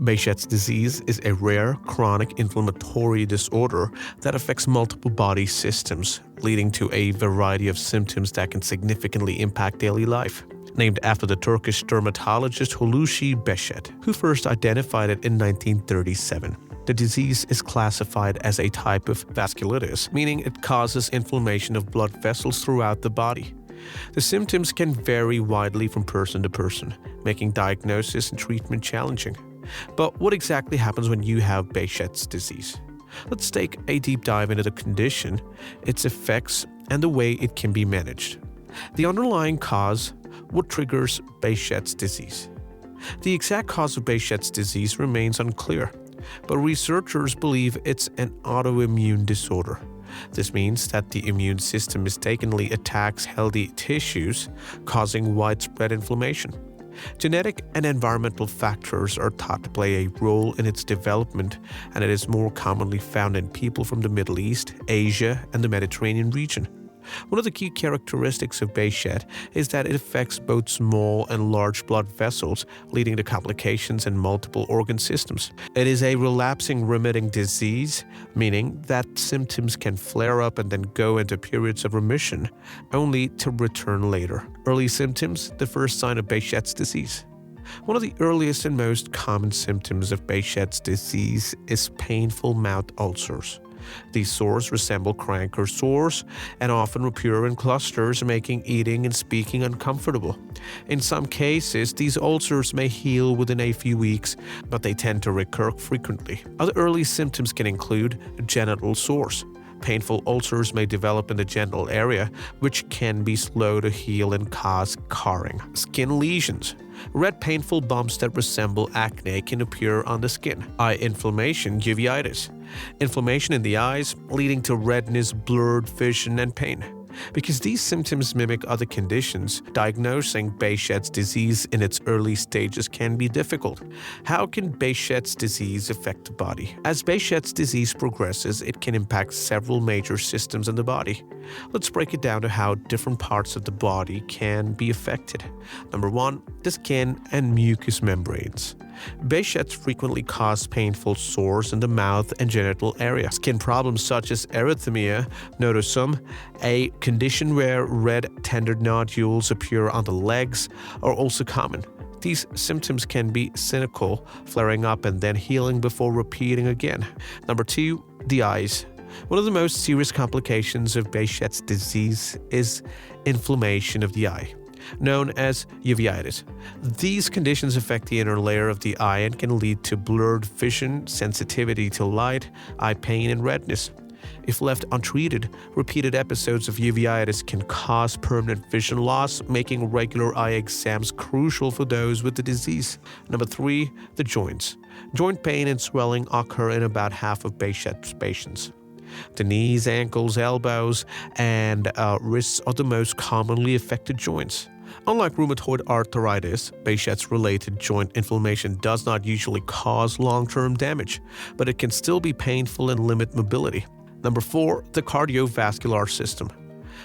Behcet's disease is a rare, chronic inflammatory disorder that affects multiple body systems, leading to a variety of symptoms that can significantly impact daily life. Named after the Turkish dermatologist Hulusi Behcet, who first identified it in 1937. The disease is classified as a type of vasculitis, meaning it causes inflammation of blood vessels throughout the body. The symptoms can vary widely from person to person, making diagnosis and treatment challenging. But what exactly happens when you have Behcet's disease? Let's take a deep dive into the condition, its effects, and the way it can be managed. The underlying cause, what triggers Behcet's disease? The exact cause of Behcet's disease remains unclear, but researchers believe it's an autoimmune disorder. This means that the immune system mistakenly attacks healthy tissues, causing widespread inflammation. Genetic and environmental factors are thought to play a role in its development, and it is more commonly found in people from the Middle East, Asia, and the Mediterranean region. One of the key characteristics of Behcet is that it affects both small and large blood vessels, leading to complications in multiple organ systems. It is a relapsing remitting disease, meaning that symptoms can flare up and then go into periods of remission, only to return later. Early symptoms, the first sign of Behcet's disease. One of the earliest and most common symptoms of Behcet's disease is painful mouth ulcers. These sores resemble canker sores and often appear in clusters, making eating and speaking uncomfortable. In some cases, these ulcers may heal within a few weeks, but they tend to recur frequently. Other early symptoms can include genital sores. Painful ulcers may develop in the genital area, which can be slow to heal and cause scarring. Skin lesions. Red painful bumps that resemble acne can appear on the skin. Eye inflammation, uveitis. Inflammation in the eyes, leading to redness, blurred vision, and pain. Because these symptoms mimic other conditions, diagnosing Behcet's disease in its early stages can be difficult. How can Behcet's disease affect the body? As Behcet's disease progresses, it can impact several major systems in the body. Let's break it down to how different parts of the body can be affected. Number 1, the skin and mucous membranes. Behcet's frequently cause painful sores in the mouth and genital area. Skin problems such as erythema nodosum, a condition where red tender nodules appear on the legs, are also common. These symptoms can be cynical, flaring up and then healing before repeating again. Number 2, the eyes. One of the most serious complications of Behcet's disease is inflammation of the eye, known as uveitis. These conditions affect the inner layer of the eye and can lead to blurred vision, sensitivity to light, eye pain, and redness. If left untreated, repeated episodes of uveitis can cause permanent vision loss, making regular eye exams crucial for those with the disease. Number 3, the joints. Joint pain and swelling occur in about half of Behcet's patients. The knees, ankles, elbows, and wrists are the most commonly affected joints. Unlike rheumatoid arthritis, Behcet's related joint inflammation does not usually cause long-term damage, but it can still be painful and limit mobility. Number 4, the cardiovascular system.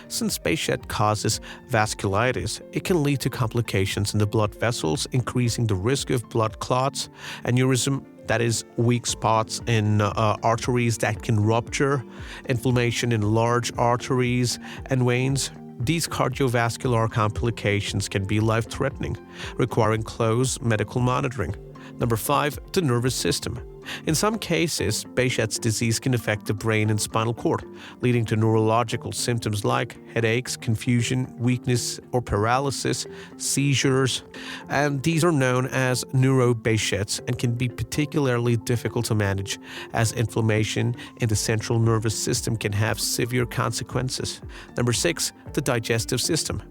Since Behcet causes vasculitis, it can lead to complications in the blood vessels, increasing the risk of blood clots, aneurysm, that is, weak spots in arteries that can rupture, inflammation in large arteries and veins. These cardiovascular complications can be life-threatening, requiring close medical monitoring. Number 5, the nervous system. In some cases, Behcet's disease can affect the brain and spinal cord, leading to neurological symptoms like headaches, confusion, weakness or paralysis, seizures, and these are known as neuro-Behcets and can be particularly difficult to manage, as inflammation in the central nervous system can have severe consequences. Number 6, the digestive system.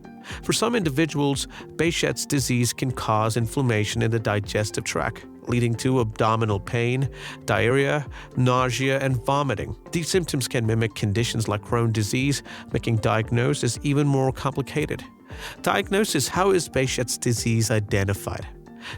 For some individuals, Behcet's disease can cause inflammation in the digestive tract, leading to abdominal pain, diarrhea, nausea, and vomiting. These symptoms can mimic conditions like Crohn's disease, making diagnosis even more complicated. Diagnosis: how is Behcet's disease identified?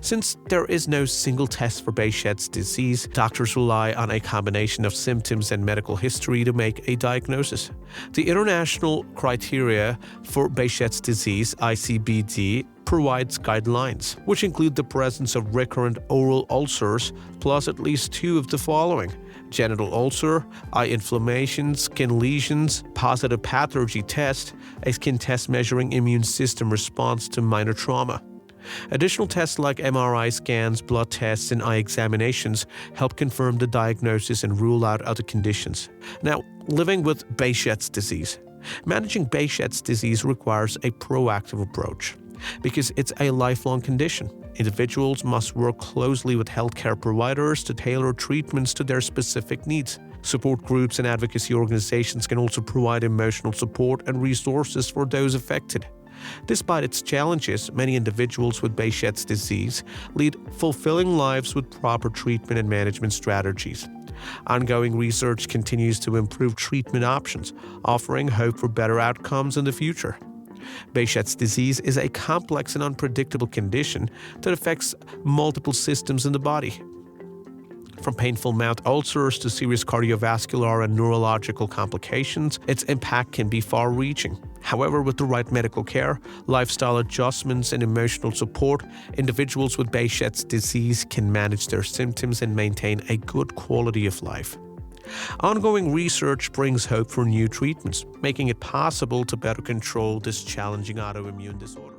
Since there is no single test for Behcet's disease, doctors rely on a combination of symptoms and medical history to make a diagnosis. The International Criteria for Behcet's Disease (ICBD) provides guidelines, which include the presence of recurrent oral ulcers, plus at least 2 of the following: genital ulcer, eye inflammation, skin lesions, positive pathology test, a skin test measuring immune system response to minor trauma. Additional tests like MRI scans, blood tests, and eye examinations help confirm the diagnosis and rule out other conditions. Now, living with Behcet's disease. Managing Behcet's disease requires a proactive approach because it's a lifelong condition. Individuals must work closely with healthcare providers to tailor treatments to their specific needs. Support groups and advocacy organizations can also provide emotional support and resources for those affected. Despite its challenges, many individuals with Behcet's disease lead fulfilling lives with proper treatment and management strategies. Ongoing research continues to improve treatment options, offering hope for better outcomes in the future. Behcet's disease is a complex and unpredictable condition that affects multiple systems in the body. From painful mouth ulcers to serious cardiovascular and neurological complications, its impact can be far-reaching. However, with the right medical care, lifestyle adjustments, and emotional support, individuals with Behcet's disease can manage their symptoms and maintain a good quality of life. Ongoing research brings hope for new treatments, making it possible to better control this challenging autoimmune disorder.